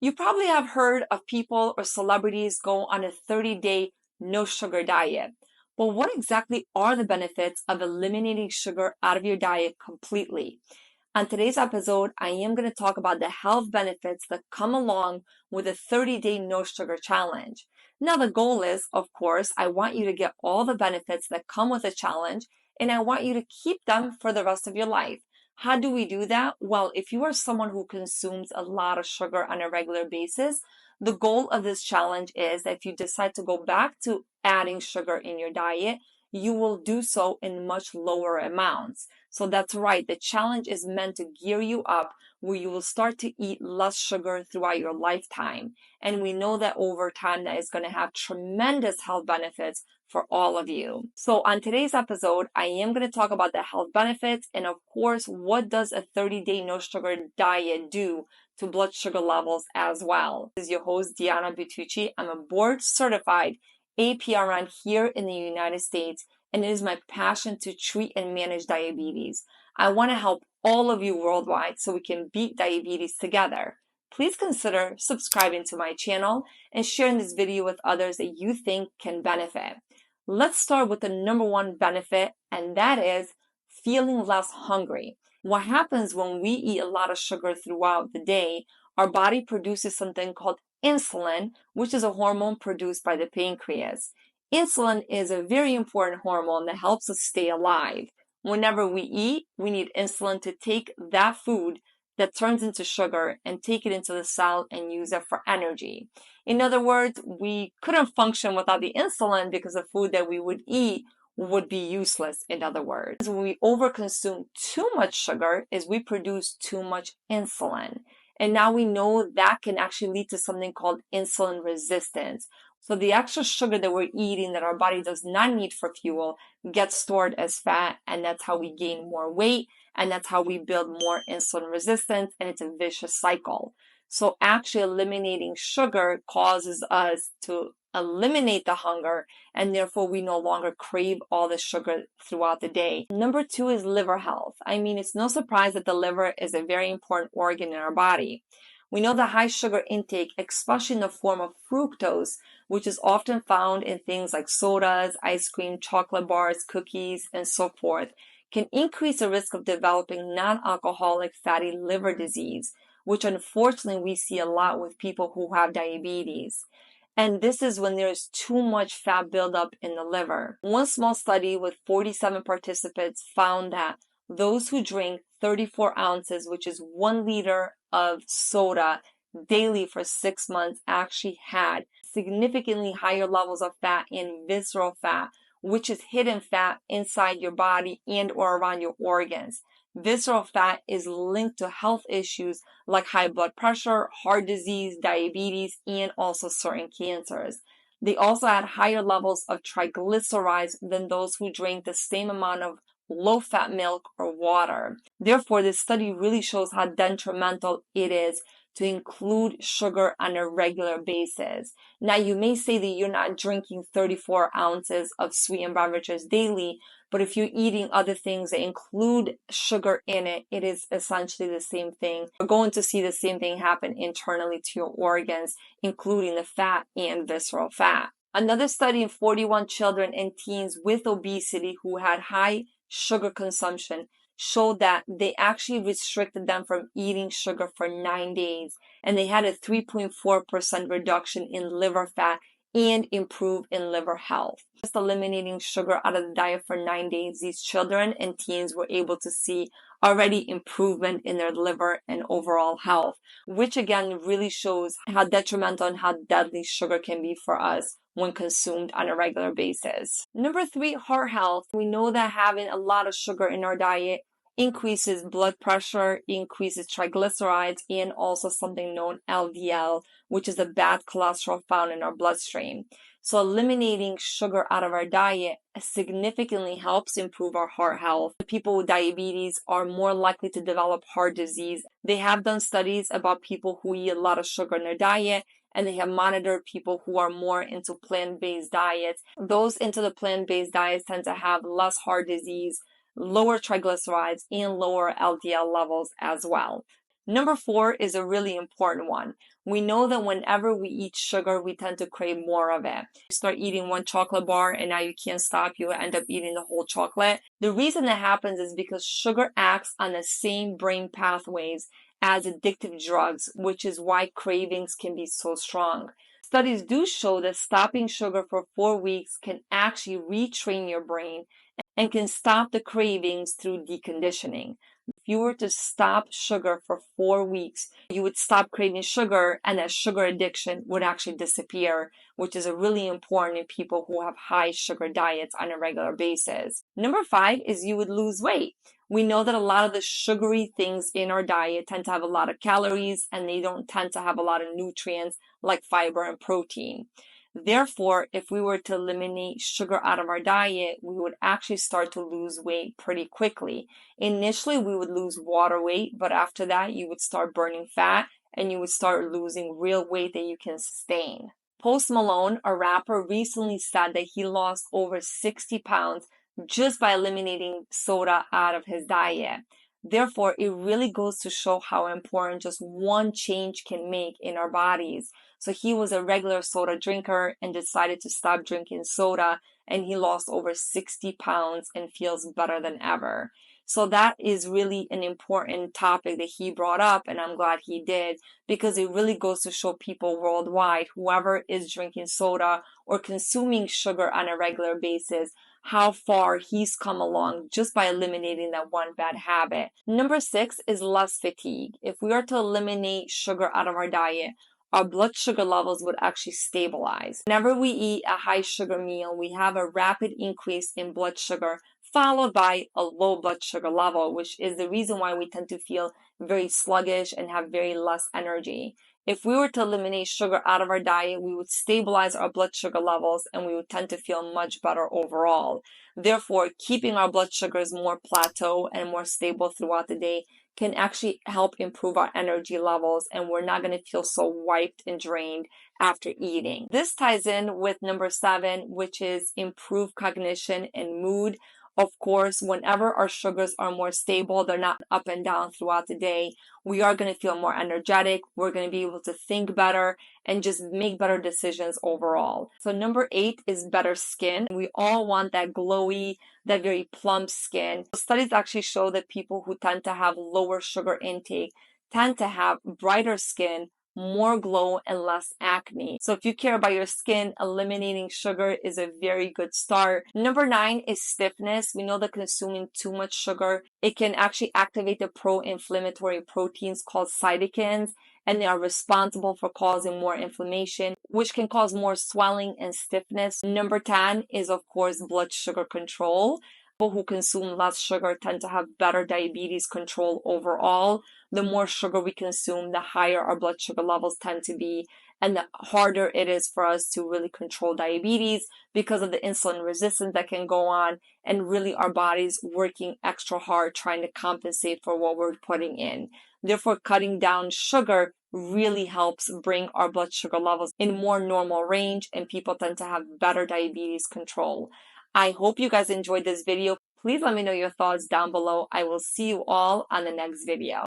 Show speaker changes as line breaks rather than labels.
You probably have heard of people or celebrities go on a 30-day no sugar diet. But what exactly are the benefits of eliminating sugar out of your diet completely? On today's episode, I am going to talk about the health benefits that come along with a 30-day no sugar challenge. Now, the goal is, of course, I want you to get all the benefits that come with a challenge, and I want you to keep them for the rest of your life. How do we do that? Well, if you are someone who consumes a lot of sugar on a regular basis, the goal of this challenge is that if you decide to go back to adding sugar in your diet, you will do so in much lower amounts. So that's right. The challenge is meant to gear you up where you will start to eat less sugar throughout your lifetime. And we know that over time that is going to have tremendous health benefits for all of you. So on today's episode, I am going to talk about the health benefits and of course, what does a 30-day no sugar diet do to blood sugar levels as well. This is your host, Bytyqi. I'm a board certified APRN here in the United States, and it is my passion to treat and manage diabetes. I want to help all of you worldwide so we can beat diabetes together. Please consider subscribing to my channel and sharing this video with others that you think can benefit. Let's start with the number one benefit, and that is feeling less hungry. What happens when we eat a lot of sugar throughout the day, our body produces something called insulin, which is a hormone produced by the pancreas. Insulin is a very important hormone that helps us stay alive. Whenever we eat, we need insulin to take that food that turns into sugar and take it into the cell and use it for energy. In other words, we couldn't function without the insulin because the food that we would eat would be useless, in other words. When we overconsume too much sugar is we produce too much insulin. And now we know that can actually lead to something called insulin resistance. So the extra sugar that we're eating that our body does not need for fuel gets stored as fat, and that's how we gain more weight, and that's how we build more insulin resistance, and it's a vicious cycle. So actually eliminating sugar causes us to eliminate the hunger, and therefore we no longer crave all the sugar throughout the day. Number two is liver health. I mean, it's no surprise that the liver is a very important organ in our body. We know the high sugar intake, especially in the form of fructose, which is often found in things like sodas, ice cream, chocolate bars, cookies, and so forth, can increase the risk of developing non-alcoholic fatty liver disease, which unfortunately we see a lot with people who have diabetes. And this is when there's too much fat buildup in the liver. One small study with 47 participants found that those who drink 34 ounces, which is 1 liter of soda daily for 6 months, actually had significantly higher levels of fat and visceral fat, which is hidden fat inside your body and or around your organs. Visceral fat is linked to health issues like high blood pressure, heart disease, diabetes, and also certain cancers. They also had higher levels of triglycerides than those who drank the same amount of low-fat milk or water. Therefore, this study really shows how detrimental it is to include sugar on a regular basis. Now, you may say that you're not drinking 34 ounces of sweetened beverages daily, but if you're eating other things that include sugar in it, it is essentially the same thing. We're going to see the same thing happen internally to your organs, including the fat and visceral fat. Another study in 41 children and teens with obesity who had high sugar consumption showed that they actually restricted them from eating sugar for 9 days, and they had a 3.4% reduction in liver fat and improve in liver health. Just eliminating sugar out of the diet for 9 days, these children and teens were able to see already improvement in their liver and overall health, which again really shows how detrimental and how deadly sugar can be for us when consumed on a regular basis. Number 3, heart health. We know that having a lot of sugar in our diet increases blood pressure, increases triglycerides, and also something known LDL, which is the bad cholesterol found in our bloodstream. So eliminating sugar out of our diet significantly helps improve our heart health. People with diabetes are more likely to develop heart disease. They have done studies about people who eat a lot of sugar in their diet, and they have monitored people who are more into plant-based diets. Those into the plant-based diets tend to have less heart disease, lower triglycerides, and lower LDL levels as well. Number 4 is a really important one. We know that whenever we eat sugar, we tend to crave more of it. You start eating one chocolate bar and now you can't stop. You end up eating the whole chocolate. The reason that happens is because sugar acts on the same brain pathways as addictive drugs, which is why cravings can be so strong. Studies do show that stopping sugar for 4 weeks can actually retrain your brain and can stop the cravings through deconditioning. If you were to stop sugar for 4 weeks, you would stop craving sugar and that sugar addiction would actually disappear, which is really important in people who have high sugar diets on a regular basis. Number 5 is you would lose weight. We know that a lot of the sugary things in our diet tend to have a lot of calories and they don't tend to have a lot of nutrients like fiber and protein. Therefore, if we were to eliminate sugar out of our diet, we would actually start to lose weight pretty quickly. Initially, we would lose water weight, but after that, you would start burning fat and you would start losing real weight that you can sustain. Post Malone, a rapper, recently said that he lost over 60 pounds just by eliminating soda out of his diet. Therefore, it really goes to show how important just one change can make in our bodies. So he was a regular soda drinker and decided to stop drinking soda, and he lost over 60 pounds and feels better than ever. So that is really an important topic that he brought up, and I'm glad he did, because it really goes to show people worldwide, whoever is drinking soda or consuming sugar on a regular basis, how far he's come along just by eliminating that one bad habit. Number 6 is less fatigue. If we are to eliminate sugar out of our diet, our blood sugar levels would actually stabilize. Whenever we eat a high sugar meal, we have a rapid increase in blood sugar followed by a low blood sugar level, which is the reason why we tend to feel very sluggish and have very less energy. If we were to eliminate sugar out of our diet, we would stabilize our blood sugar levels and we would tend to feel much better overall. Therefore, keeping our blood sugars more plateau and more stable throughout the day can actually help improve our energy levels, and we're not going to feel so wiped and drained after eating. This ties in with number 7, which is improved cognition and mood. Of course, whenever our sugars are more stable, they're not up and down throughout the day, we are going to feel more energetic, we're going to be able to think better, and just make better decisions overall. So number 8 is better skin. We all want that glowy, that very plump skin. Studies actually show that people who tend to have lower sugar intake tend to have brighter skin, more glow, and less acne. So if you care about your skin, eliminating sugar is a very good start. Number 9 is stiffness. We know that consuming too much sugar, it can actually activate the pro-inflammatory proteins called cytokines, and they are responsible for causing more inflammation, which can cause more swelling and stiffness. Number 10 is, of course, blood sugar control. People who consume less sugar tend to have better diabetes control overall. The more sugar we consume, the higher our blood sugar levels tend to be, and the harder it is for us to really control diabetes because of the insulin resistance that can go on, and really our bodies working extra hard trying to compensate for what we're putting in. Therefore, cutting down sugar really helps bring our blood sugar levels in more normal range, and people tend to have better diabetes control. I hope you guys enjoyed this video. Please let me know your thoughts down below. I will see you all on the next video.